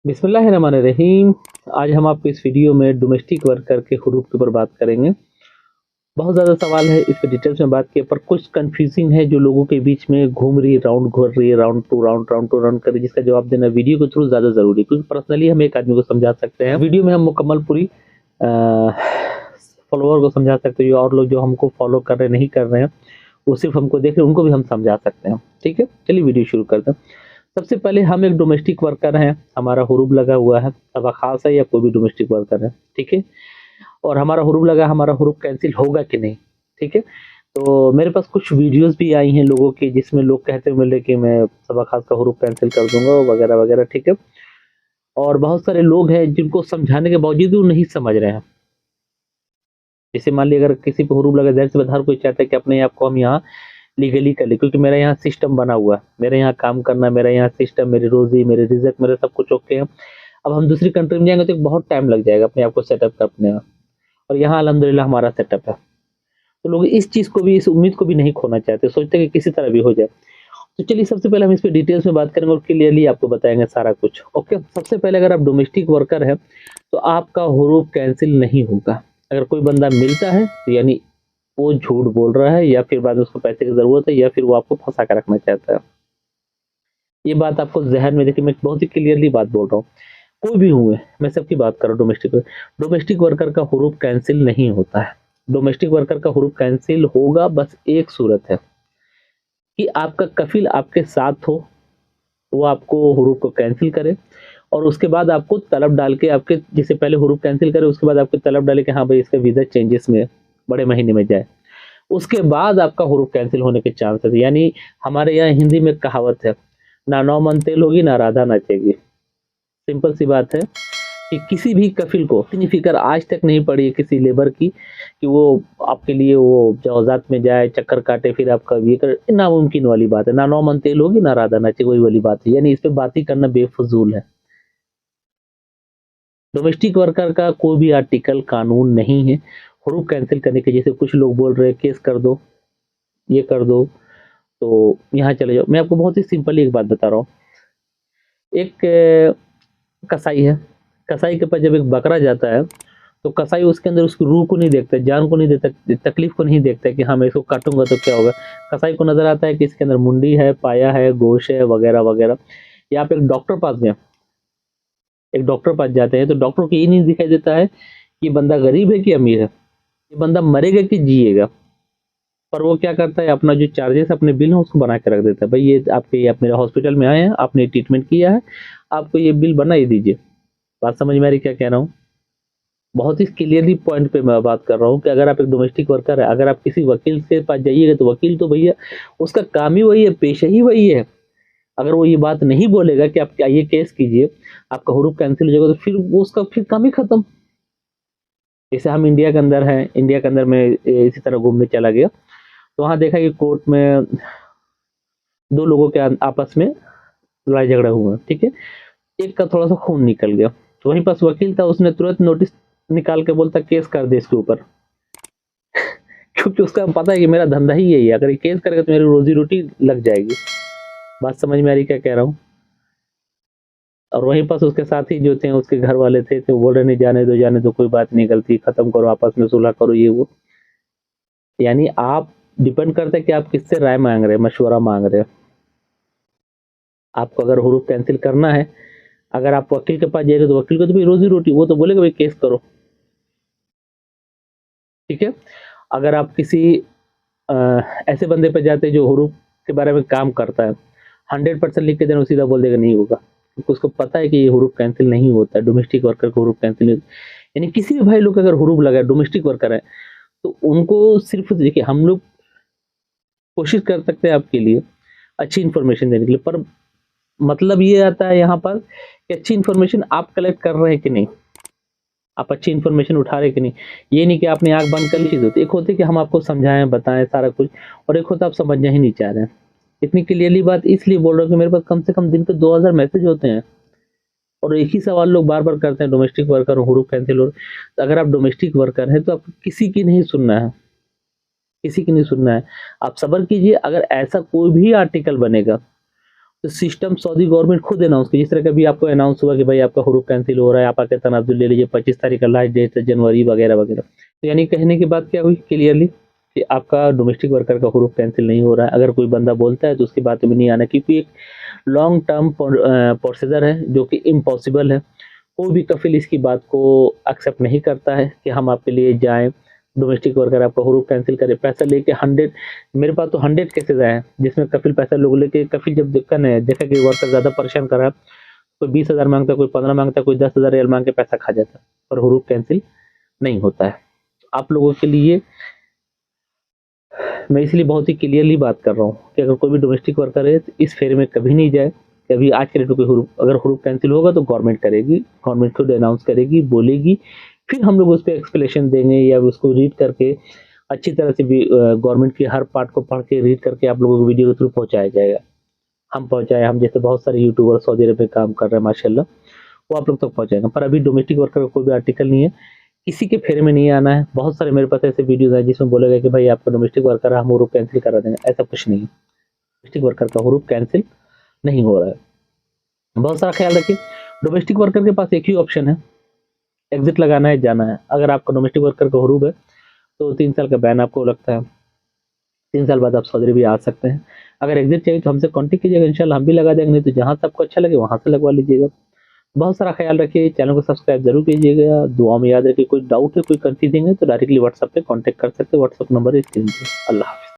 बिस्मिल्लाहिर्रहमानिर्रहीम। आज हम आपको इस वीडियो में डोमेस्टिक वर्कर के हुरूफ के ऊपर बात करेंगे। बहुत ज़्यादा सवाल है, इस पे डिटेल्स में बात किए पर कुछ कंफ्यूजिंग है जो लोगों के बीच में घूम रही है, राउंड घूर रही है, राउंड कर रही है, जिसका जवाब देना वीडियो के थ्रू ज़्यादा ज़रूरी है, क्योंकि पर्सनली हम एक आदमी को समझा सकते हैं, वीडियो में हम मुकम्मल पूरी फॉलोअर को समझा सकते हैं, और लोग जो हमको फॉलो कर रहे नहीं कर रहे हैं वो सिर्फ हमको देख रहे हैं, उनको भी हम समझा सकते हैं। ठीक है, चलिए वीडियो शुरू करते हैं। सबसे पहले हम एक डोमेस्टिक वर्कर हैं, हमारा हुरूफ लगा हुआ है, अब खास है या कोई भी डोमेस्टिक वर्कर है, ठीक है, और हमारा हुरूफ लगा, हमारा हुरूफ कैंसिल होगा कि नहीं, ठीक है। तो मेरे पास कुछ वीडियोस भी आई हैं लोगों की, जिसमें लोग कहते हुए मिले कि मैं सबा खास का हुरूफ कैंसिल कर दूंगा वगैरह वगैरह, ठीक है। और बहुत सारे लोग हैं जिनको समझाने के बावजूद भी वो नहीं समझ रहे हैं। जैसे मान लीजिए अगर किसी पे हुरूफ लगा, ज़ाहिर सी बात हर कोई चाहता है कि अपने आप को हम यहाँ लीगली कर ले, क्योंकि मेरा यहाँ सिस्टम बना हुआ है, मेरे यहाँ काम करना, मेरा यहाँ सिस्टम, मेरी रोजी, मेरे रिजक, मेरा सब कुछ ओके है। अब हम दूसरी कंट्री में जाएंगे तो बहुत टाइम लग जाएगा अपने आप को सेटअप करने में, और यहाँ अल्हम्दुलिल्लाह हमारा सेटअप है। तो लोग इस चीज़ को भी, इस उम्मीद को भी नहीं खोना चाहते, सोचते हैं कि किसी तरह भी हो जाए। तो चलिए सबसे पहले हम इस पर डिटेल्स में बात करेंगे और क्लियरली आपको बताएंगे सारा कुछ। ओके, सबसे पहले अगर आप डोमेस्टिक वर्कर है तो आपका हुरूफ कैंसिल नहीं होगा। अगर कोई बंदा मिलता है तो यानी वो झूठ बोल रहा है, या फिर बाद में उसको पैसे की ज़रूरत है, या फिर वो आपको फंसा कर रखना चाहता है। ये बात आपको ज़हन में, देखिए मैं बहुत ही क्लियरली बात बोल रहा हूँ, कोई भी हुए, मैं सबकी बात कर रहा हूँ। डोमेस्टिक वर्कर का हुरूफ कैंसिल नहीं होता है। डोमेस्टिक वर्कर का हुरूफ कैंसिल होगा बस एक सूरत है कि आपका कफिल आपके साथ हो, वो आपको हुरूफ को कैंसिल करे, और उसके बाद आपको तलब डाल के, आपके जैसे पहले हुरूफ कैंसिल करे, उसके बाद आपको तलब डाले कि हाँ भाई इसका वीज़ा चेंजेस में बड़े महीने में जाए, उसके बाद आपका हुरूफ कैंसिल होने के चांसेस। यानी हमारे यहाँ हिंदी में कहावत है, ना नौ मन तेल होगी ना राधा नाचेगी। सिंपल सी बात है कि किसी भी कफिल को इतनी फिक्र आज तक नहीं पड़ी है किसी लेबर की कि वो आपके लिए वो जवाजात में जाए, चक्कर काटे, फिर आपका ये कर, नामुमकिन वाली बात है। ना नौ मन तेल होगी ना राधा नाचेगी, वही वाली बात है। यानी इस पे बात ही करना बेफजूल है। डोमेस्टिक वर्कर का कोई भी आर्टिकल कानून नहीं है हुरूफ कैंसिल करने के। जैसे कुछ लोग बोल रहे हैं केस कर दो, ये कर दो, तो यहाँ चले जाओ। मैं आपको बहुत ही सिंपल एक बात बता रहा हूँ। एक कसाई है, कसाई के पास जब एक बकरा जाता है तो कसाई उसके अंदर उसकी रूह को नहीं देखता, जान को नहीं देता, तकलीफ को नहीं देखता कि हाँ मैं इसको काटूंगा तो क्या होगा। कसाई को नजर आता है कि इसके अंदर मुंडी है, पाया है, गोश है, वगैरह वगैरह। या आप एक डॉक्टर पास गए, एक डॉक्टर पास जाते हैं तो डॉक्टर को ये नहीं दिखाई देता है कि बंदा गरीब है कि अमीर है, ये बंदा मरेगा कि जिएगा। पर वो क्या करता है, अपना जो चार्जेस, अपने बिल है उसको बना के रख देता है। भाई ये आपके, आप मेरे हॉस्पिटल में आए हैं, आपने ट्रीटमेंट किया है, आपको ये बिल बना ही दीजिए। बात समझ में आ रही क्या कह रहा हूँ? बहुत ही क्लियरली पॉइंट पे मैं बात कर रहा हूँ कि अगर आप एक डोमेस्टिक वर्कर है, अगर आप किसी वकील के पास जाइएगा तो वकील तो भैया उसका काम ही वही है, पेशा ही वही है। अगर वो ये बात नहीं बोलेगा कि आप आइए केस कीजिए, आपका हुरूफ कैंसिल हो जाएगा, तो फिर वो उसका फिर काम ही खत्म। जैसे हम इंडिया के अंदर हैं, इंडिया के अंदर मैं इसी तरह घूमने चला गया तो वहाँ देखा कि कोर्ट में दो लोगों के आपस में लड़ाई झगड़ा हुआ, ठीक है। एक का थोड़ा सा खून निकल गया, तो वहीं पास वकील था, उसने तुरंत नोटिस निकाल के बोलता केस कर दे इसके ऊपर। क्योंकि उसका पता है कि मेरा धंधा ही यही है, अगर ये केस करेगा तो मेरी रोजी रोटी लग जाएगी। बात समझ में आ रही क्या कह रहा हूँ? और वहीं पास उसके साथी जो थे, उसके घर वाले थे, तो बोल रहे नहीं, जाने दो, कोई बात नहीं, गलती खत्म करो, आपस में सुलह करो, ये वो। यानी आप, डिपेंड करता है कि आप किससे राय मांग रहे हैं, मशवरा मांग रहे हैं। आपको अगर हुरूफ कैंसिल करना है, अगर आप वकील के पास जाएंगे तो वकील को तो भाई रोजी रोटी, वो तो बोलेगा भाई केस करो, ठीक है। अगर आप किसी ऐसे बंदे पे जाते हैं जो हुरूफ के बारे में काम करता है, 100% लिख के देना, सीधा बोल देगा नहीं होगा, क्योंकि उसको पता है कि ये हुरूफ कैंसिल नहीं होता है, डोमेस्टिक वर्कर को हुरूफ कैंसिल नहीं। यानी किसी भी भाई लोग का अगर हुरूफ लगा है, डोमेस्टिक वर्कर है, तो उनको सिर्फ देखिए, हम लोग कोशिश कर सकते हैं आपके लिए अच्छी इन्फॉर्मेशन देने के लिए, पर मतलब ये आता है यहाँ पर कि अच्छी इन्फॉर्मेशन आप कलेक्ट कर रहे हैं कि नहीं, आप अच्छी इन्फॉर्मेशन उठा रहे हैं कि नहीं। ये नहीं कि आपने आंख बंद कर ली चीज़ होती, एक होती है कि हम आपको समझाएं, बताएं सारा कुछ, और एक होता है आप समझना ही नहीं चाह रहे हैं। इतनी क्लियरली बात इसलिए बोल रहा हूँ कि मेरे पास कम से कम दिन के 2000 मैसेज होते हैं, और एक ही सवाल लोग बार बार करते हैं, डोमेस्टिक वर्कर हुरूफ कैंसिल हो। तो अगर आप डोमेस्टिक वर्कर हैं तो आपको किसी की नहीं सुनना है, किसी की नहीं सुनना है। आप सब्र कीजिए, अगर ऐसा कोई भी आर्टिकल बनेगा तो सिस्टम सऊदी गवर्नमेंट खुद अनाउंस की, जिस तरह का भी आपको अनाउंस हुआ कि भाई आपका हुरूफ कैंसिल हो रहा है, आप आके तनाज़ुल ले लीजिए, 25 तारीख का लास्ट डेट है, जनवरी वगैरह वगैरह। तो यानी कहने की बात क्या हुई क्लियरली कि आपका डोमेस्टिक वर्कर का हुरूफ कैंसिल नहीं हो रहा है। अगर कोई बंदा बोलता है तो उसकी बात में नहीं आना, क्योंकि एक लॉन्ग टर्म प्रोसीजर है जो कि इम्पॉसिबल है। कोई भी कफिल इसकी बात को एक्सेप्ट नहीं करता है कि हम आपके लिए जाएं, डोमेस्टिक वर्कर आपका हुरूफ कैंसिल करे, पैसा लेके 100, मेरे पास तो 100 केसेस आए हैं जिसमें कफिल पैसा लोग लेके, कफिल जब देखा कि वर्कर ज़्यादा परेशान कर रहा है, कोई 20,000 मांगता है, कोई 15 मांगता है, कोई 10,000 रियाल मांग के पैसा खा जाता है, पर हुरूफ कैंसिल नहीं होता है। आप लोगों के लिए मैं इसलिए बहुत ही क्लियरली बात कर रहा हूँ कि अगर कोई भी डोमेस्टिक वर्कर है तो इस फेरे में कभी नहीं जाए। कभी आज के डेट में कोई हुरूफ, अगर हुरूफ कैंसिल होगा तो गवर्नमेंट करेगी, गवर्नमेंट खुद अनाउंस करेगी, बोलेगी, फिर हम लोग उस पर एक्सप्लेनेशन देंगे या उसको रीड करके अच्छी तरह से भी गवर्नमेंट की हर पार्ट को पढ़ के रीड करके आप लोगों को वीडियो के थ्रू पहुँचाया जाएगा। हम पहुँचाए, हम जैसे बहुत सारे यूट्यूबर सऊदी अरब में काम कर रहे हैं माशाल्लाह, वो आप लोग तक पहुँचाएंगे। पर अभी डोमेस्टिक वर्कर का कोई भी आर्टिकल नहीं है, किसी के फेरे में नहीं आना है। बहुत सारे मेरे पास ऐसे वीडियोज़ हैं जिसमें बोला गया कि भाई आपका डोमेस्टिक वर्कर है, हम हुरूफ कैंसिल करा देंगे, ऐसा कुछ नहीं है। डोमेस्टिक वर्कर का हुरूफ कैंसिल नहीं हो रहा है। बहुत सारा ख्याल रखिए, डोमेस्टिक वर्कर के पास एक ही ऑप्शन है, एग्जिट लगाना है, जाना है। अगर आपका डोमेस्टिक वर्कर का हुरूफ है तो 3 साल का बैन आपको लगता है, 3 साल बाद आप सऊदी अरब आ सकते हैं। अगर एग्जिट चाहिए तो हमसे कॉन्टेक्ट कीजिएगा, इंशाल्लाह हम भी लगा देंगे, नहीं तो जहाँ से आपको अच्छा लगे वहाँ से लगवा लीजिएगा। बहुत सारा ख्याल रखिए, चैनल को सब्सक्राइब जरूर कीजिएगा, दुआ में याद रखिए। कोई डाउट है, कोई कंफ्यूजिंग है तो डायरेक्टली व्हाट्सएप पे कांटेक्ट कर सकते हैं, व्हाट्सएप नंबर है स्क्रीन पे। अल्लाह हाफ़िज़।